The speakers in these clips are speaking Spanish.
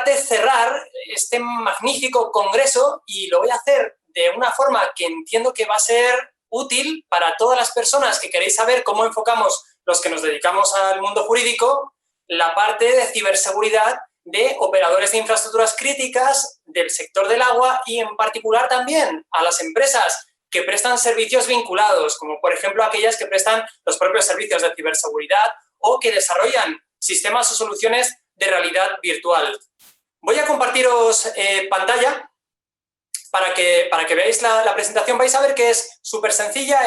de cerrar este magnífico congreso, y lo voy a hacer de una forma que entiendo que va a ser útil para todas las personas que queréis saber cómo enfocamos los que nos dedicamos al mundo jurídico la parte de ciberseguridad de operadores de infraestructuras críticas del sector del agua, y en particular también a las empresas que prestan servicios vinculados, como por ejemplo aquellas que prestan los propios servicios de ciberseguridad o que desarrollan sistemas o soluciones de realidad virtual. Voy a compartiros pantalla para que veáis la presentación. Vais a ver que es súper sencilla,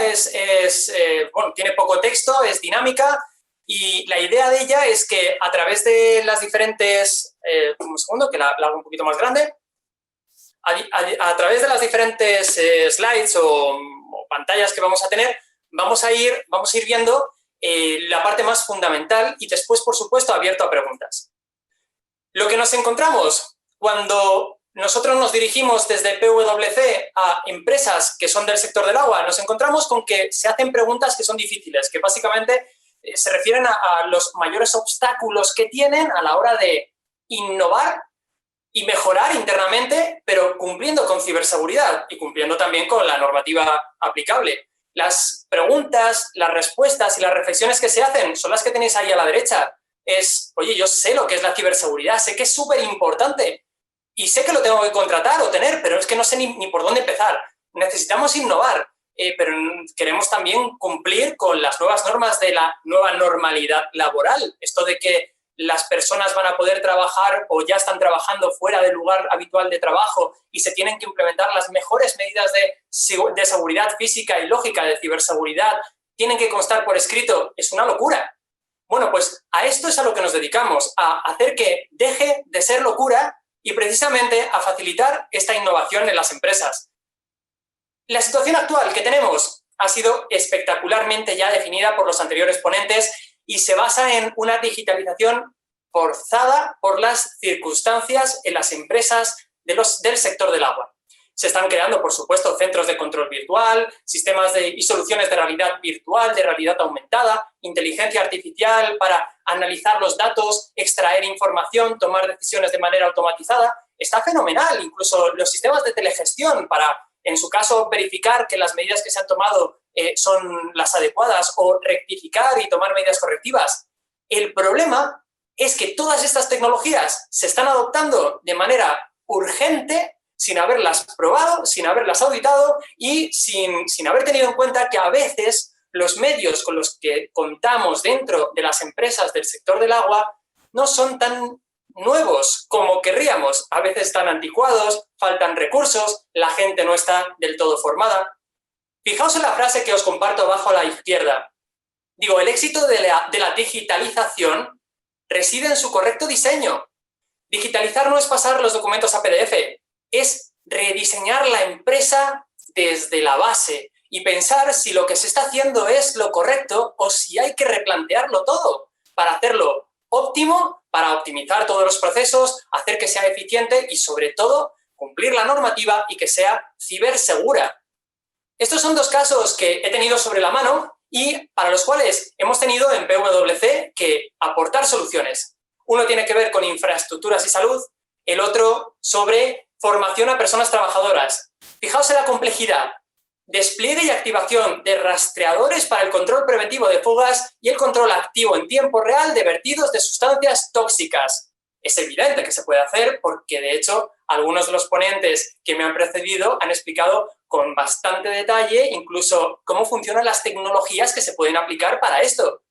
bueno, tiene poco texto, es dinámica, y la idea de ella es que a través de las diferentes... un segundo, que la hago un poquito más grande. A través de las diferentes slides o pantallas que vamos a tener, vamos a ir viendo la parte más fundamental, y después, por supuesto, abierto a preguntas. Lo que nos encontramos cuando nosotros nos dirigimos desde PwC a empresas que son del sector del agua, nos encontramos con que se hacen preguntas que son difíciles, que básicamente se refieren a los mayores obstáculos que tienen a la hora de innovar y mejorar internamente, pero cumpliendo con ciberseguridad y cumpliendo también con la normativa aplicable. Las preguntas, las respuestas y las reflexiones que se hacen son las que tenéis ahí a la derecha. Oye, yo sé lo que es la ciberseguridad, sé que es súper importante y sé que lo tengo que contratar o tener, pero es que no sé ni por dónde empezar. Necesitamos innovar, pero queremos también cumplir con las nuevas normas de la nueva normalidad laboral. Esto de que las personas van a poder trabajar o ya están trabajando fuera del lugar habitual de trabajo y se tienen que implementar las mejores medidas de seguridad física y lógica, de ciberseguridad, tienen que constar por escrito, es una locura. Bueno, pues a esto es a lo que nos dedicamos, a hacer que deje de ser locura y precisamente a facilitar esta innovación en las empresas. La situación actual que tenemos ha sido espectacularmente ya definida por los anteriores ponentes y se basa en una digitalización forzada por las circunstancias en las empresas del sector del agua. Se están creando, por supuesto, centros de control virtual, sistemas y soluciones de realidad virtual, de realidad aumentada, inteligencia artificial para analizar los datos, extraer información, tomar decisiones de manera automatizada. Está fenomenal. Incluso los sistemas de telegestión para, en su caso, verificar que las medidas que se han tomado son las adecuadas o rectificar y tomar medidas correctivas. El problema es que todas estas tecnologías se están adoptando de manera urgente, sin haberlas probado, sin haberlas auditado y sin haber tenido en cuenta que a veces los medios con los que contamos dentro de las empresas del sector del agua no son tan nuevos como querríamos. A veces están anticuados, faltan recursos, la gente no está del todo formada. Fijaos en la frase que os comparto abajo a la izquierda. Digo, el éxito de la digitalización reside en su correcto diseño. Digitalizar no es pasar los documentos a PDF, es rediseñar la empresa desde la base y pensar si lo que se está haciendo es lo correcto o si hay que replantearlo todo para hacerlo óptimo, para optimizar todos los procesos, hacer que sea eficiente y, sobre todo, cumplir la normativa y que sea cibersegura. Estos son dos casos que he tenido sobre la mano y para los cuales hemos tenido en PwC que aportar soluciones. Uno tiene que ver con infraestructuras y salud, el otro sobre formación a personas trabajadoras. Fijaos en la complejidad. Despliegue y activación de rastreadores para el control preventivo de fugas y el control activo en tiempo real de vertidos de sustancias tóxicas. Es evidente que se puede hacer porque, de hecho, algunos de los ponentes que me han precedido han explicado con bastante detalle incluso cómo funcionan las tecnologías que se pueden aplicar para esto.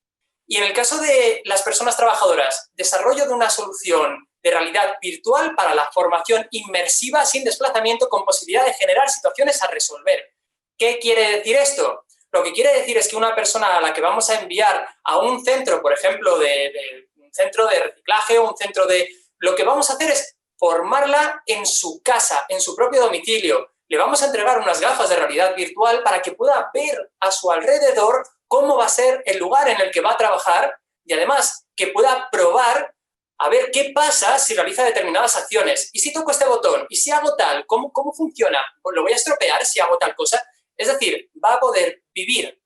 Y en el caso de las personas trabajadoras, desarrollo de una solución de realidad virtual para la formación inmersiva sin desplazamiento con posibilidad de generar situaciones a resolver. ¿Qué quiere decir esto? Lo que quiere decir es que una persona a la que vamos a enviar a un centro, por ejemplo, un centro de reciclaje o un centro de... Lo que vamos a hacer es formarla en su casa, en su propio domicilio. Le vamos a entregar unas gafas de realidad virtual para que pueda ver a su alrededor cómo va a ser el lugar en el que va a trabajar y además que pueda probar a ver qué pasa si realiza determinadas acciones. Y si toco este botón, y si hago tal, ¿cómo funciona? Pues lo voy a estropear si hago tal cosa. Es decir, va a poder vivir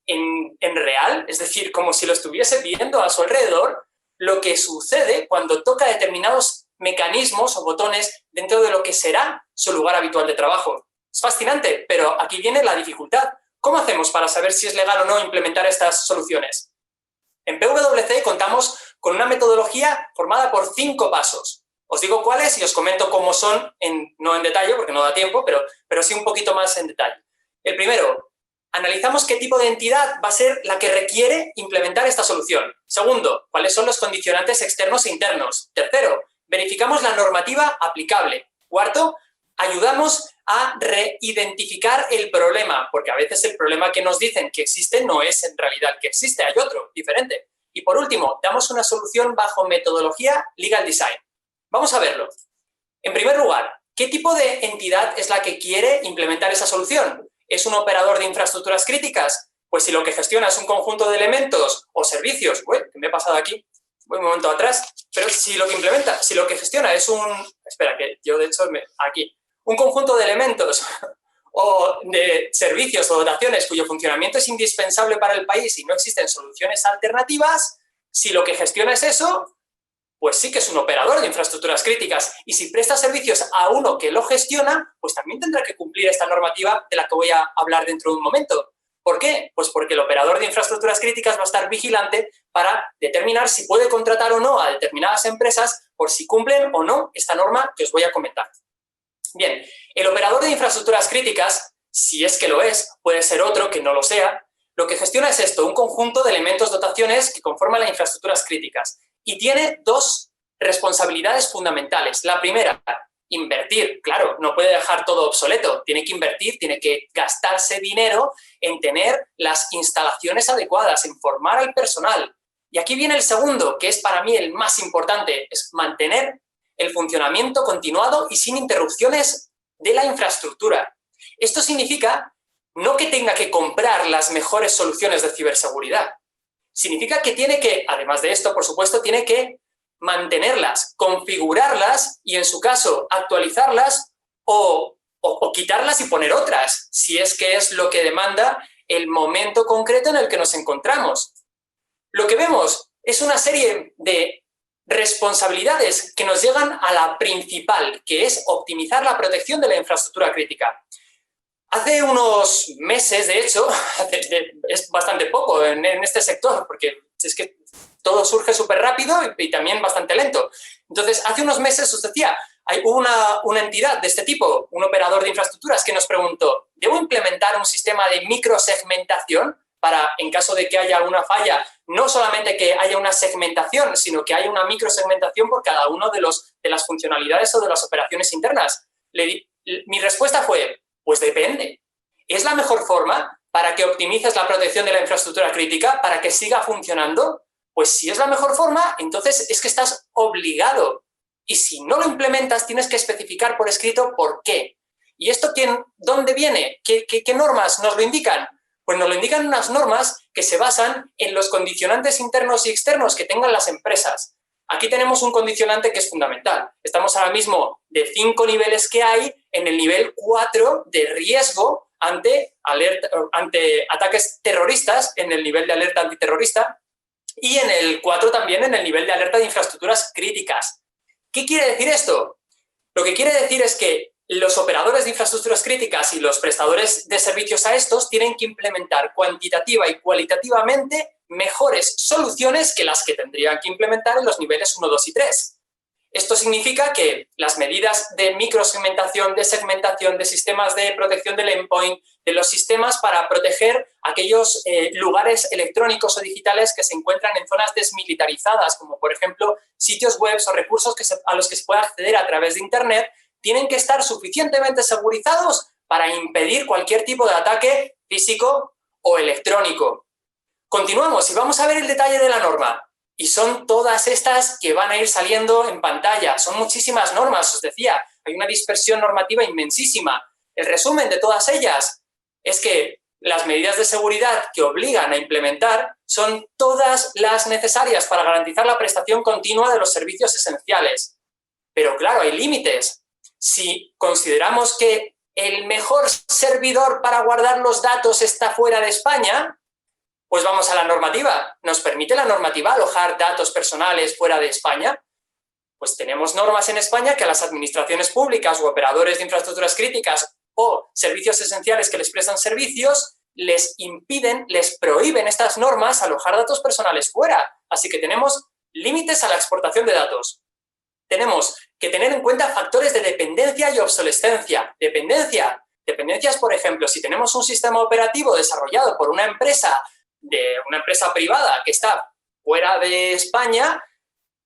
en real, es decir, como si lo estuviese viendo a su alrededor, lo que sucede cuando toca determinados mecanismos o botones dentro de lo que será su lugar habitual de trabajo. Es fascinante, pero aquí viene la dificultad. ¿Cómo hacemos para saber si es legal o no implementar estas soluciones? En PwC contamos con una metodología formada por 5 pasos. Os digo cuáles y os comento cómo son, no en detalle, porque no da tiempo, pero sí un poquito más en detalle. El primero, analizamos qué tipo de entidad va a ser la que requiere implementar esta solución. Segundo, cuáles son los condicionantes externos e internos. Tercero, verificamos la normativa aplicable. Cuarto, ayudamos a reidentificar el problema, porque a veces el problema que nos dicen que existe no es en realidad que existe, hay otro, diferente. Y por último, damos una solución bajo metodología Legal Design. Vamos a verlo. En primer lugar, ¿qué tipo de entidad es la que quiere implementar esa solución? ¿Es un operador de infraestructuras críticas? Pues si lo que gestiona es un conjunto de elementos o servicios, uy, ¿qué me he pasado aquí? Voy un momento atrás, pero si lo que gestiona es espera, que yo de hecho, aquí, un conjunto de elementos o de servicios o dotaciones cuyo funcionamiento es indispensable para el país y no existen soluciones alternativas, si lo que gestiona es eso, pues sí que es un operador de infraestructuras críticas. Y si presta servicios a uno que lo gestiona, pues también tendrá que cumplir esta normativa de la que voy a hablar dentro de un momento. ¿Por qué? Pues porque el operador de infraestructuras críticas va a estar vigilante para determinar si puede contratar o no a determinadas empresas por si cumplen o no esta norma que os voy a comentar. Bien, el operador de infraestructuras críticas, si es que lo es, puede ser otro que no lo sea, lo que gestiona es esto, un conjunto de elementos, dotaciones que conforman las infraestructuras críticas. Y tiene 2 responsabilidades fundamentales. La primera, invertir. Claro, no puede dejar todo obsoleto. Tiene que invertir, tiene que gastarse dinero en tener las instalaciones adecuadas, en formar al personal. Y aquí viene el segundo, que es para mí el más importante, es mantener el funcionamiento continuado y sin interrupciones de la infraestructura. Esto significa no que tenga que comprar las mejores soluciones de ciberseguridad. Significa que tiene que, además de esto, por supuesto, tiene que mantenerlas, configurarlas y, en su caso, actualizarlas o quitarlas y poner otras, si es que es lo que demanda el momento concreto en el que nos encontramos. Lo que vemos es una serie de responsabilidades que nos llegan a la principal, que es optimizar la protección de la infraestructura crítica. Hace unos meses, de hecho, es bastante poco en este sector, porque es que todo surge súper rápido y también bastante lento. Entonces, hace unos meses, os decía, hay una entidad de este tipo, un operador de infraestructuras, que nos preguntó, ¿debo implementar un sistema de microsegmentación para, en caso de que haya una falla, no solamente que haya una segmentación, sino que haya una microsegmentación por cada uno de las funcionalidades o de las operaciones internas? Mi respuesta fue, pues depende. ¿Es la mejor forma para que optimices la protección de la infraestructura crítica, para que siga funcionando? Pues si es la mejor forma, entonces es que estás obligado. Y si no lo implementas, tienes que especificar por escrito por qué. ¿Y esto dónde viene? ¿Qué normas nos lo indican? Pues nos lo indican unas normas que se basan en los condicionantes internos y externos que tengan las empresas. Aquí tenemos un condicionante que es fundamental. Estamos ahora mismo de 5 niveles que hay en el nivel 4 de riesgo ante ataques terroristas, en el nivel de alerta antiterrorista, y en el 4 también en el nivel de alerta de infraestructuras críticas. ¿Qué quiere decir esto? Lo que quiere decir es que los operadores de infraestructuras críticas y los prestadores de servicios a estos tienen que implementar cuantitativa y cualitativamente mejores soluciones que las que tendrían que implementar en los niveles 1, 2 y 3. Esto significa que las medidas de microsegmentación, de segmentación, de sistemas de protección del endpoint, de los sistemas para proteger aquellos lugares electrónicos o digitales que se encuentran en zonas desmilitarizadas, como por ejemplo sitios web o recursos a los que se puede acceder a través de Internet, tienen que estar suficientemente segurizados para impedir cualquier tipo de ataque físico o electrónico. Continuamos y vamos a ver el detalle de la norma. Y son todas estas que van a ir saliendo en pantalla. Son muchísimas normas, os decía. Hay una dispersión normativa inmensísima. El resumen de todas ellas es que las medidas de seguridad que obligan a implementar son todas las necesarias para garantizar la prestación continua de los servicios esenciales. Pero claro, hay límites. Si consideramos que el mejor servidor para guardar los datos está fuera de España, pues vamos a la normativa. ¿Nos permite la normativa alojar datos personales fuera de España? Pues tenemos normas en España que a las administraciones públicas u operadores de infraestructuras críticas o servicios esenciales que les prestan servicios les impiden, les prohíben estas normas alojar datos personales fuera. Así que tenemos límites a la exportación de datos. Tenemos que tener en cuenta factores de dependencia y obsolescencia. Dependencias, por ejemplo, si tenemos un sistema operativo desarrollado por una empresa privada que está fuera de España,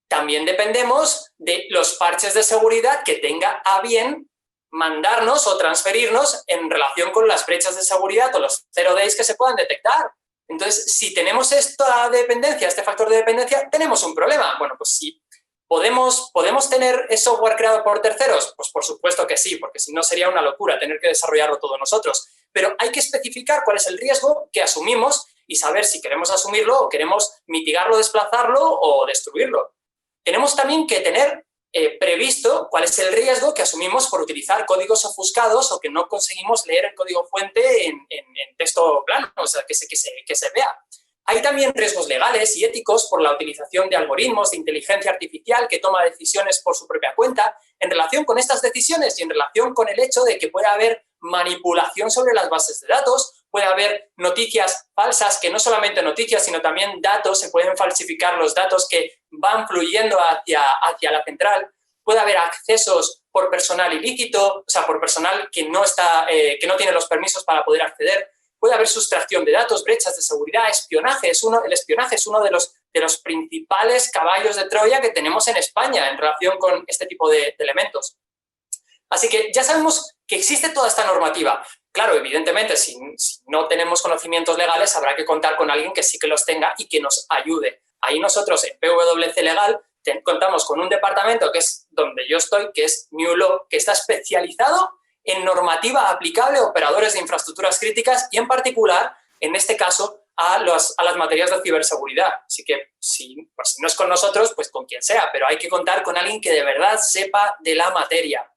también dependemos de los parches de seguridad que tenga a bien mandarnos o transferirnos en relación con las brechas de seguridad o los 0 days que se puedan detectar. Entonces, si tenemos esta dependencia, este factor de dependencia, tenemos un problema. Bueno, pues sí. ¿Podemos tener software creado por terceros? Pues por supuesto que sí, porque si no sería una locura tener que desarrollarlo todos nosotros. Pero hay que especificar cuál es el riesgo que asumimos y saber si queremos asumirlo o queremos mitigarlo, desplazarlo o destruirlo. Tenemos también que tener previsto cuál es el riesgo que asumimos por utilizar códigos ofuscados o que no conseguimos leer el código fuente en texto plano, o sea, que se vea. Hay también riesgos legales y éticos por la utilización de algoritmos de inteligencia artificial que toma decisiones por su propia cuenta. En relación con estas decisiones y en relación con el hecho de que pueda haber manipulación sobre las bases de datos, puede haber noticias falsas, que no solamente noticias, sino también datos, se pueden falsificar los datos que van fluyendo hacia la central, puede haber accesos por personal ilícito, o sea, por personal que no tiene los permisos para poder acceder, puede haber sustracción de datos, brechas de seguridad, espionaje. El espionaje es uno de los principales caballos de Troya que tenemos en España en relación con este tipo de elementos. Así que ya sabemos que existe toda esta normativa. Claro, evidentemente, si no tenemos conocimientos legales, habrá que contar con alguien que sí que los tenga y que nos ayude. Ahí nosotros en PwC Legal contamos con un departamento que es donde yo estoy, que es New Law, que está especializado en normativa aplicable a operadores de infraestructuras críticas y en particular, en este caso, a las materias de ciberseguridad. Así que si no es con nosotros, pues con quien sea, pero hay que contar con alguien que de verdad sepa de la materia.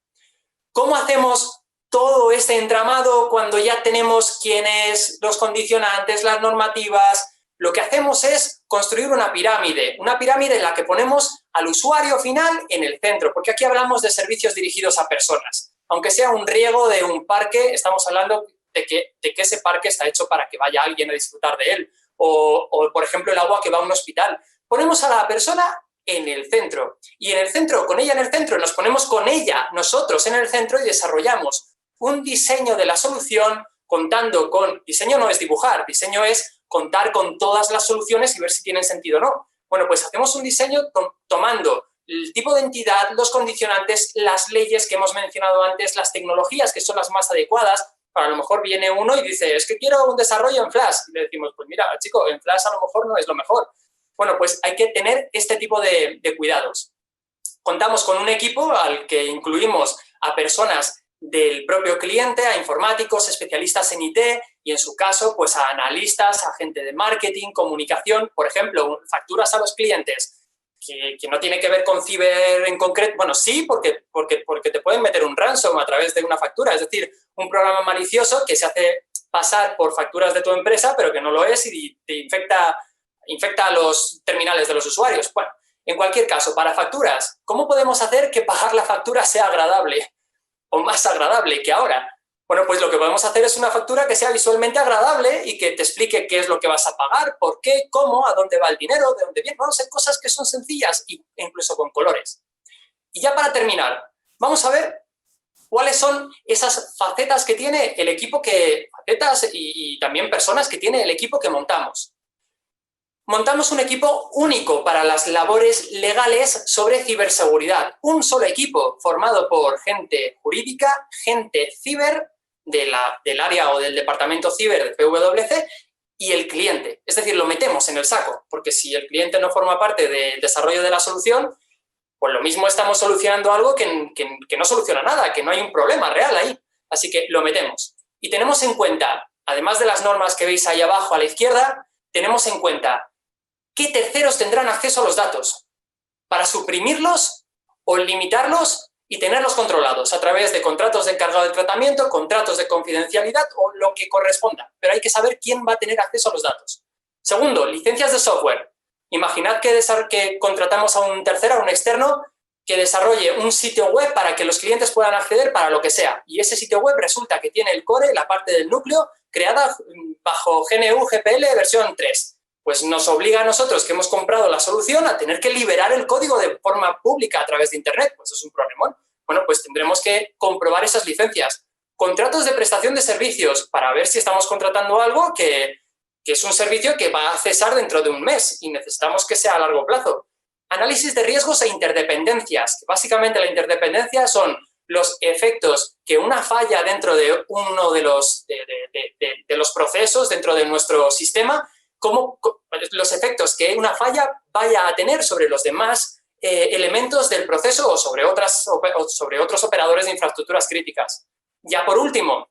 ¿Cómo hacemos todo este entramado cuando ya tenemos quiénes, los condicionantes, las normativas? Lo que hacemos es construir una pirámide en la que ponemos al usuario final en el centro, porque aquí hablamos de servicios dirigidos a personas. Aunque sea un riego de un parque, estamos hablando de que ese parque está hecho para que vaya alguien a disfrutar de él. O, por ejemplo, el agua que va a un hospital. Ponemos a la persona en el centro. Y en el centro, con ella en el centro, nos ponemos con ella, nosotros en el centro, y desarrollamos un diseño de la solución contando con... Diseño no es dibujar, diseño es contar con todas las soluciones y ver si tienen sentido o no. Bueno, pues hacemos un diseño tomando el tipo de entidad, los condicionantes, las leyes que hemos mencionado antes, las tecnologías que son las más adecuadas. A lo mejor viene uno y dice, es que quiero un desarrollo en Flash. Y le decimos, pues mira, chico, en Flash a lo mejor no es lo mejor. Bueno, pues hay que tener este tipo de cuidados. Contamos con un equipo al que incluimos a personas del propio cliente, a informáticos, especialistas en IT y, en su caso, pues a analistas, a gente de marketing, comunicación. Por ejemplo, facturas a los clientes que no tiene que ver con ciber en concreto. Bueno, sí, porque te pueden meter un ransom a través de una factura, es decir, un programa malicioso que se hace pasar por facturas de tu empresa, pero que no lo es y te infecta a los terminales de los usuarios. Bueno, en cualquier caso, para facturas, ¿cómo podemos hacer que pagar la factura sea agradable o más agradable que ahora? Bueno, pues lo que podemos hacer es una factura que sea visualmente agradable y que te explique qué es lo que vas a pagar, por qué, cómo, a dónde va el dinero, de dónde viene. Vamos a hacer cosas que son sencillas e incluso con colores. Y ya para terminar, vamos a ver cuáles son esas facetas que tiene el equipo facetas y también personas que tiene el equipo que montamos. Montamos un equipo único para las labores legales sobre ciberseguridad. Un solo equipo formado por gente jurídica, gente ciber del área o del departamento ciber de PwC y el cliente. Es decir, lo metemos en el saco, porque si el cliente no forma parte del desarrollo de la solución, pues lo mismo estamos solucionando algo que no soluciona nada, que no hay un problema real ahí. Así que lo metemos. Y tenemos en cuenta, además de las normas que veis ahí abajo a la izquierda, tenemos en cuenta qué terceros tendrán acceso a los datos para suprimirlos o limitarlos y tenerlos controlados a través de contratos de encargado de tratamiento, contratos de confidencialidad o lo que corresponda. Pero hay que saber quién va a tener acceso a los datos. Segundo, licencias de software. Imaginad que contratamos a un tercero, a un externo, que desarrolle un sitio web para que los clientes puedan acceder para lo que sea. Y ese sitio web resulta que tiene el core, la parte del núcleo, creada bajo GNU GPL versión 3. Pues nos obliga a nosotros, que hemos comprado la solución, a tener que liberar el código de forma pública a través de Internet. Pues es un problemón. Bueno, pues tendremos que comprobar esas licencias. Contratos de prestación de servicios, para ver si estamos contratando algo que es un servicio que va a cesar dentro de un mes y necesitamos que sea a largo plazo. Análisis de riesgos e interdependencias. Básicamente la interdependencia son los efectos que una falla dentro de uno de los procesos, dentro de nuestro sistema, como los efectos que una falla vaya a tener sobre los demás elementos del proceso o sobre otros operadores de infraestructuras críticas. Ya por último,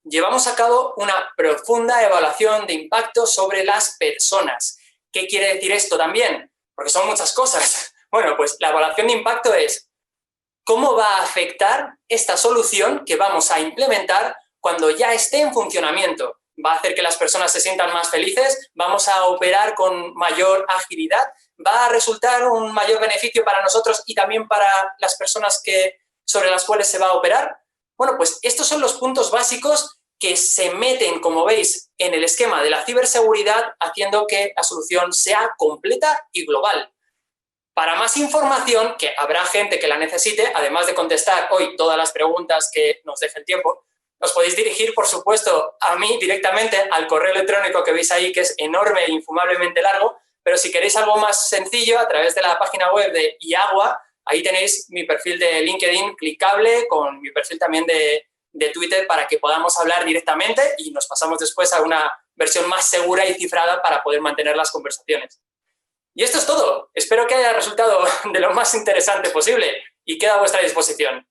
llevamos a cabo una profunda evaluación de impacto sobre las personas. ¿Qué quiere decir esto también? Porque son muchas cosas. Bueno, pues la evaluación de impacto es cómo va a afectar esta solución que vamos a implementar cuando ya esté en funcionamiento. Va a hacer que las personas se sientan más felices, vamos a operar con mayor agilidad, va a resultar un mayor beneficio para nosotros y también para las personas sobre las cuales se va a operar. Bueno, pues estos son los puntos básicos que se meten, como veis, en el esquema de la ciberseguridad, haciendo que la solución sea completa y global. Para más información, que habrá gente que la necesite, además de contestar hoy todas las preguntas que nos deje el tiempo, os podéis dirigir, por supuesto, a mí directamente, al correo electrónico que veis ahí, que es enorme e infumablemente largo, pero si queréis algo más sencillo, a través de la página web de IAGUA, ahí tenéis mi perfil de LinkedIn clicable, con mi perfil también de Twitter, para que podamos hablar directamente y nos pasamos después a una versión más segura y cifrada para poder mantener las conversaciones. Y esto es todo. Espero que haya resultado de lo más interesante posible y queda a vuestra disposición.